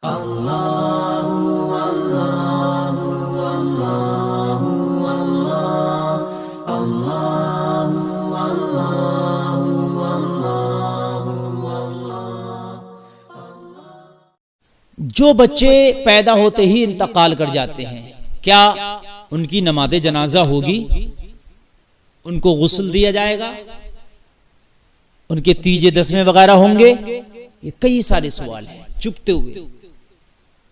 जो बच्चे पैदा होते ही इंतकाल कर जाते हैं, क्या उनकी नमाज़े जनाजा होगी? उनको गुस्ल दिया जाएगा? उनके तीजे दसवें वगैरह होंगे? ये कई सारे सवाल हैं चुपते हुए,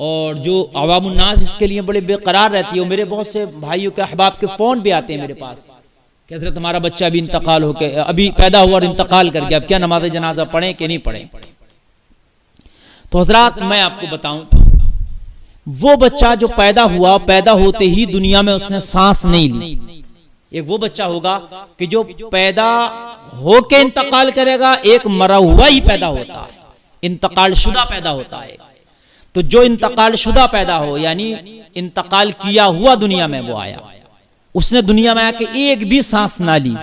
और जो अवामुन्नास इसके लिए बड़े बेकरार रहती है। मेरे बहुत से भाइयों के अहबाब के फोन भी आते हैं मेरे पास कि हज़रत हमारा बच्चा अभी इंतकाल होके अभी पैदा हुआ और इंतकाल कर गया, अब क्या नमाज़े जनाजा पढ़ें कि नहीं पढ़ें? तो हजरात, मैं आपको बताऊं, वो बच्चा जो पैदा हुआ, पैदा होते ही दुनिया में उसने सांस नहीं ली। एक वो बच्चा होगा कि जो पैदा होके इंतकाल करेगा, एक मरा हुआ ही पैदा होता है, इंतकाल शुदा पैदा होता है। तो जो इंतकाल शुदा पैदा हो, यानी इंतकाल किया हुआ दुनिया में वो आया, उसने दुनिया में आके एक भी सांस ना ली,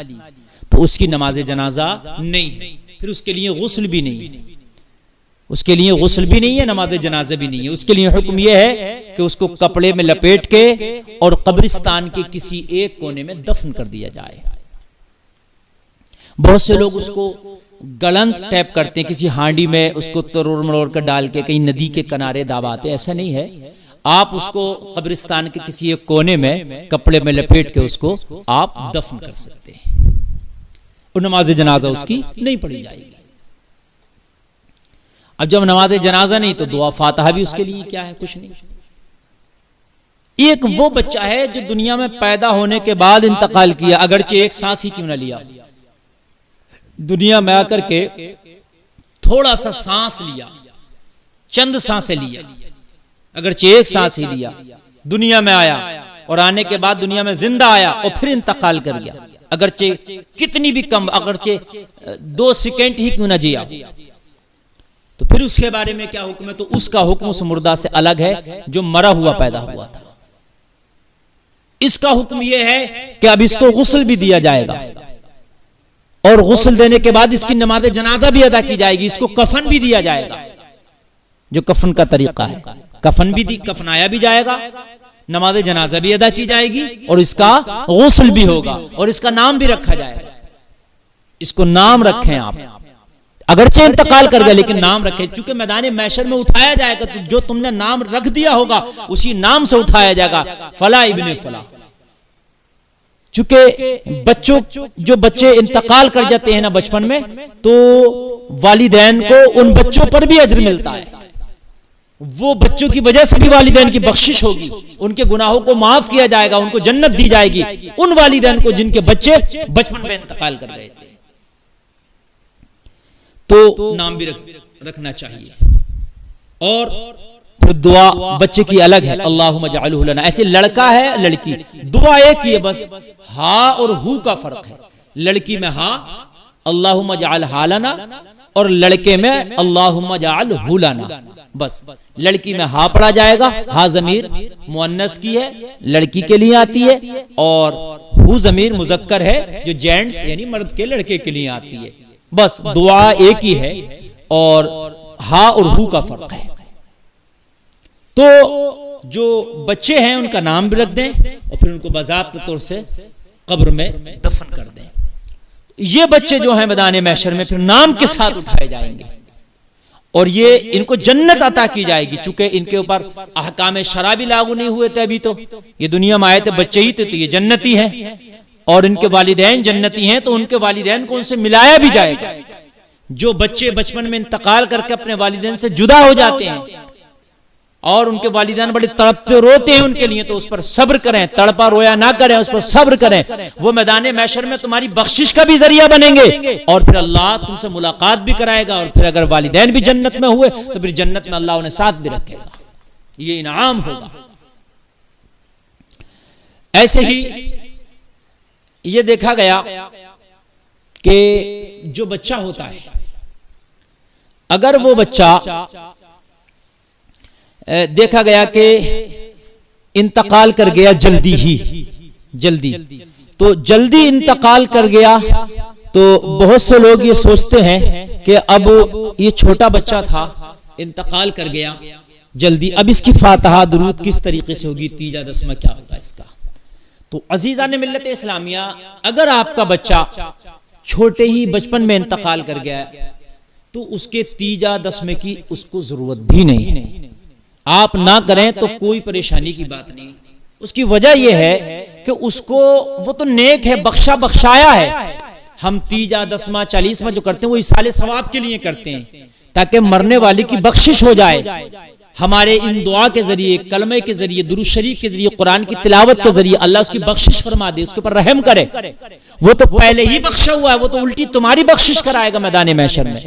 तो उसकी नमाज जनाजा नहीं है, फिर उसके लिए गुस्ल भी नहीं है, उसके लिए गुस्ल भी नहीं है, नमाज जनाजा भी नहीं है। उसके लिए हुक्म यह है कि उसको कपड़े में लपेट के और कब्रिस्तान के किसी एक कोने में दफन कर दिया जाए। बहुत से लोग उसको गलंत टैप करते हैं, किसी हांडी में उसको तरोड़ मरोड़ कर डाल के कहीं नदी के किनारे दबाते। ऐसा नहीं है, आप उसको कब्रिस्तान के किसी एक कोने में कपड़े में लपेट के उसको आप दफन कर सकते हैं, और नमाज जनाजा उसकी नहीं पढ़ी जाएगी। अब जब नमाज जनाजा नहीं, तो दुआ फातिहा भी उसके लिए क्या है? कुछ नहीं। एक वो बच्चा है जो दुनिया में पैदा होने के बाद इंतकाल किया, अगरचे एक सांस ही क्यों ना लिया, दुनिया में आकर के थोड़ा सा सांस लिया, चंद सांसें लिया, अगरचे एक सांस ही लिया, दुनिया में आया और आने के बाद दुनिया में जिंदा आया और फिर इंतकाल कर गया, अगरचे कितनी भी कम, अगरचे 2 सेकंड ही क्यों ना जिया, तो फिर उसके बारे में क्या हुक्म है? तो उसका हुक्म उस मुर्दा से अलग है जो मरा हुआ पैदा हुआ था। इसका हुक्म यह है कि अब इसको गुस्ल भी दिया जाएगा, और गुस्ल देने के बाद इसकी नमाज जनाजा भी अदा की जाएगी, इसको कफन भी दिया जाएगा, जो कफन का तरीका है, कफन भी कफनाया भी जाएगा, नमाज जनाजा भी अदा की जाएगी, और इसका गुस्ल भी होगा, और इसका नाम भी रखा जाएगा। इसको नाम रखें आप, अगरचे इंतकाल कर गए लेकिन नाम रखे, क्योंकि मैदान महशर में उठाया जाएगा, तो जो तुमने नाम रख दिया होगा उसी नाम से उठाया जाएगा, फला इब्ने फला। चूंकि बच्चों, जो बच्चे इंतकाल कर जाते हैं ना बचपन में, तो वालिदैन को उन बच्चों पर भी अजर मिलता है, वो बच्चों की वजह से भी वालिदैन की बख्शिश होगी, उनके गुनाहों को माफ किया जाएगा, उनको जन्नत दी जाएगी, उन वालिदैन को जिनके बच्चे बचपन में इंतकाल कर गए थे। तो नाम भी रखना चाहिए। और फिर दुआ बच्चे की अलग है, अल्लाहुम्मा जअलहु लना। ऐसे लड़का है लड़की, दुआ एक ही है, बस हा और हु का फर्क है। लड़की में हा अल्लाहुम्मा जअलहा लना, और लड़के में अल्लाहुम्मा जअलहु लना, बस। लड़की में हा पढ़ा जाएगा, हा जमीर मुअन्नस की है, लड़की के लिए आती है, और हु जमीर मुजक्कर है, जो जेंट्स यानी मर्द के लड़के के लिए आती है। बस दुआ एक ही है, और हा और हु का फर्क है। तो जो बच्चे हैं उनका नाम भी रख दें, और फिर उनको बाज़ाब्ता तौर से कब्र में दफन कर दें। ये बच्चे जो हैं मैदान महशर में फिर नाम के साथ उठाए जाएंगे, और ये इनको जन्नत अता की जाएगी, चूंकि इनके ऊपर अहकाम शरा भी लागू नहीं हुए थे अभी, तो ये दुनिया में आए थे बच्चे ही थे, तो ये जन्नती हैं, और इनके वालिदैन जन्नती हैं, तो उनके वालिदैन को उनसे मिलाया भी जाएगा। जो बच्चे बचपन में इंतकाल करके अपने वालिदैन से जुदा हो जाते हैं, और उनके वालिदैन बड़े तड़पते रोते हैं उनके लिए, तो उस पर सब्र करें, तड़पा रोया ना करें, उस पर सब्र करें। वो मैदान महशर में तुम्हारी बख्शिश का भी जरिया बनेंगे, और फिर अल्लाह तुमसे मुलाकात भी कराएगा, और फिर अगर वालिदैन भी जन्नत में हुए तो फिर जन्नत में अल्लाह उन्हें साथ भी रखेगा, ये इनाम होगा। ऐसे ही ये देखा गया कि जो बच्चा होता है, अगर वो बच्चा देखा गया कि इंतकाल कर गया जल्दी, तो जल्दी इंतकाल कर गया, तो बहुत से लोग ये सोचते हैं कि अब ये छोटा बच्चा था, इंतकाल कर गया, जल्दी। अब इसकी फातिहा दुरूद किस तरीके से होगी, तीजा दसमा क्या होगा इसका। तो अजीज़ान मिल्लत इस्लामिया, अगर आपका बच्चा छोटे ही बचपन में इंतकाल कर गया तो उसके तीजा दसमे की उसको जरूरत भी नहीं। आप ना करें तो कोई परेशानी की बात नहीं। उसकी वजह यह है कि उसको, वो तो नेक है, बख्शाया है। हम तीजा दसमा चालीसमा जो करते हैं वो इसाले सवाब के लिए करते हैं, ताकि मरने वाले की बख्शिश हो जाए। हमारे इन दुआ के जरिए, कलमे के जरिए, दुरूद शरीफ के जरिए, कुरान की तिलावत के जरिए अल्लाह उसकी बख्शिश फरमा दे, उसके ऊपर रहम करे। वो तो पहले ही बख्शा हुआ है, वो तो उल्टी तुम्हारी बख्शिश कराएगा मैदान महशर में।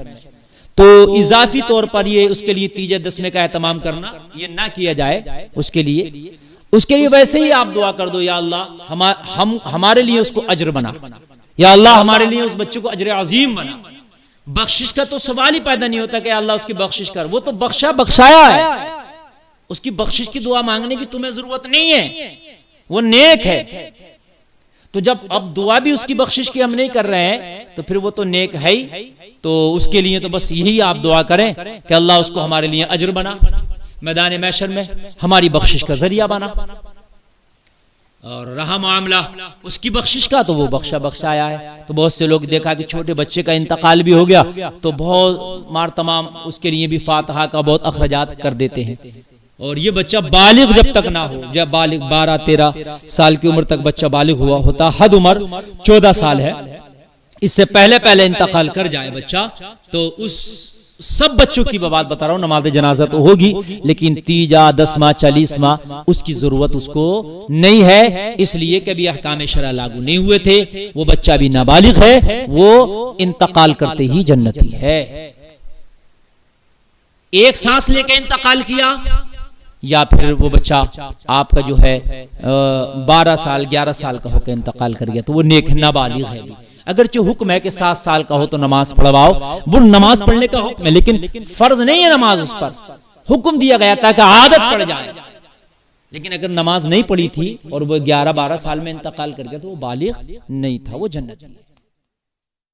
तो इजाफी तौर पर ये उसके लिए तीजे दसवें का एहतमाम करना ये ना किया जाए। उसके लिए वैसे ही आप दुआ कर दो, या अल्लाह हमारे लिए उसको अजर बना, या अल्लाह हमारे लिए उस बच्चे को अजर अजीम बना। बख्शिश का तो सवाल ही पैदा नहीं होता कि अल्लाह उसकी बख्शिश कर, वो तो बख्शाया है। उसकी बख्शिश की दुआ मांगने की तुम्हें जरूरत नहीं है, वो नेक है। तो जब अब दुआ भी उसकी बख्शिश की हम नहीं कर रहे हैं तो फिर वो तो नेक है ही। तो उसके लिए तो बस यही आप दुआ करें कि अल्लाह उसको हमारे लिए अजर बना, मैदान महशर में हमारी बख्शिश का जरिया बना। और रहा मामला उसकी बख्शिश का, तो वो बख्शाया है। तो बहुत से लोग देखा कि छोटे बच्चे का इंतकाल भी हो गया तो बहुत मार तमाम उसके लिए भी फातिहा का बहुत अखराजात कर देते हैं। और ये बच्चा बालिग जब तक ना हो, जब बालिग 12-13 साल की उम्र तक बच्चा बालिग हुआ होता, हद उम्र 14 साल है, इससे पहले इंतकाल कर जाए बच्चा, तो उस सब बच्चों की बात बता रहा हूं, नमाज जनाजा तो होगी, लेकिन तीजा दसमा चालीसमा उसकी जरूरत उसको नहीं है, इसलिए कभी अहकाम शरा लागू नहीं हुए थे। वो बच्चा भी नाबालिग है, वो इंतकाल करते ही जन्नती है। एक सांस लेके इंतकाल किया, या फिर वो बच्चा आपका जो है 12 साल 11 साल का होकर इंतकाल कर गया, तो वो नेक नाबालिग है भी। अगरचे हुक्म है कि 7 साल का हो तो नमाज पढ़वाओ, वो नमाज पढ़ने का हुक्म है, लेकिन फर्ज नहीं है नमाज उस पर, हुक्म दिया गया ताकि आदत पड़ जाए। लेकिन अगर नमाज नहीं पढ़ी थी और वो 11-12 साल में इंतकाल कर गया तो वो बालिग नहीं था, वो जन्नती है।